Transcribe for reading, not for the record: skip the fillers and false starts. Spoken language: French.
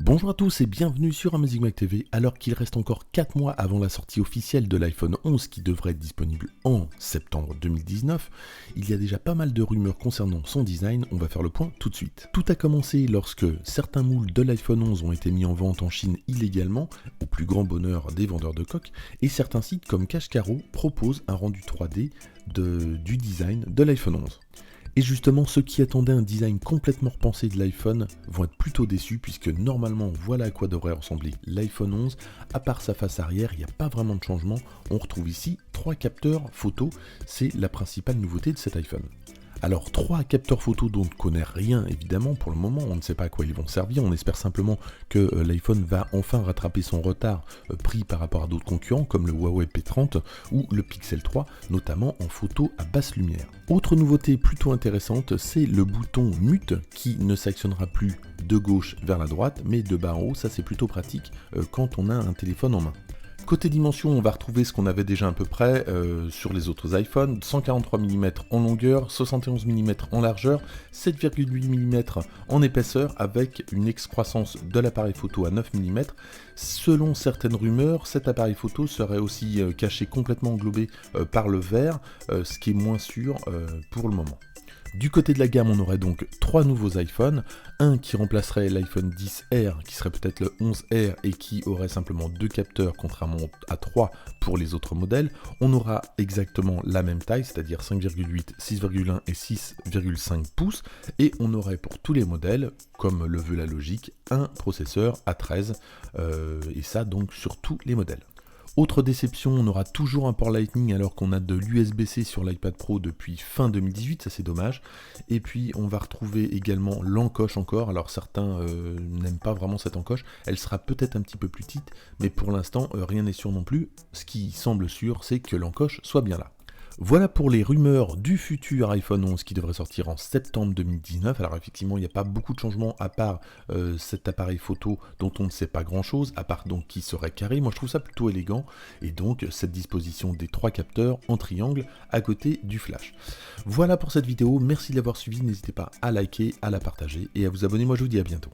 Bonjour à tous et bienvenue sur Amazing Mac TV. Alors qu'il reste encore 4 mois avant la sortie officielle de l'iPhone 11 qui devrait être disponible en septembre 2019, il y a déjà pas mal de rumeurs concernant son design, on va faire le point tout de suite. Tout a commencé lorsque certains moules de l'iPhone 11 ont été mis en vente en Chine illégalement, au plus grand bonheur des vendeurs de coques, et certains sites comme Cashcaro proposent un rendu 3D du design de l'iPhone 11. Et justement, ceux qui attendaient un design complètement repensé de l'iPhone vont être plutôt déçus puisque normalement, voilà à quoi devrait ressembler l'iPhone 11. À part sa face arrière, il n'y a pas vraiment de changement. On retrouve ici 3 capteurs photo, c'est la principale nouveauté de cet iPhone. Alors 3 capteurs photo dont on ne connaît rien évidemment pour le moment, on ne sait pas à quoi ils vont servir, on espère simplement que l'iPhone va enfin rattraper son retard pris par rapport à d'autres concurrents comme le Huawei P30 ou le Pixel 3, notamment en photo à basse lumière. Autre nouveauté plutôt intéressante, c'est le bouton Mute qui ne s'actionnera plus de gauche vers la droite mais de bas en haut, ça c'est plutôt pratique quand on a un téléphone en main. Côté dimension, on va retrouver ce qu'on avait déjà à peu près sur les autres iPhones, 143 mm en longueur, 71 mm en largeur, 7,8 mm en épaisseur avec une excroissance de l'appareil photo à 9 mm. Selon certaines rumeurs, cet appareil photo serait aussi caché complètement englobé par le verre, ce qui est moins sûr pour le moment. Du côté de la gamme, on aurait donc 3 nouveaux iPhones, un qui remplacerait l'iPhone XR, qui serait peut-être le 11R et qui aurait simplement 2 capteurs contrairement à 3 pour les autres modèles. On aura exactement la même taille, c'est-à-dire 5,8, 6,1 et 6,5 pouces, et on aurait pour tous les modèles, comme le veut la logique, un processeur A13, et ça donc sur tous les modèles. Autre déception, on aura toujours un port Lightning alors qu'on a de l'USB-C sur l'iPad Pro depuis fin 2018, ça c'est dommage. Et puis on va retrouver également l'encoche encore, alors certains n'aiment pas vraiment cette encoche, elle sera peut-être un petit peu plus petite, mais pour l'instant rien n'est sûr non plus. Ce qui semble sûr, c'est que l'encoche soit bien là. Voilà pour les rumeurs du futur iPhone 11 qui devrait sortir en septembre 2019. Alors effectivement, il n'y a pas beaucoup de changements à part cet appareil photo dont on ne sait pas grand chose, à part donc qui serait carré. Moi je trouve ça plutôt élégant et donc cette disposition des 3 capteurs en triangle à côté du flash. Voilà pour cette vidéo, merci de l'avoir suivi, n'hésitez pas à liker, à la partager et à vous abonner. Moi je vous dis à bientôt.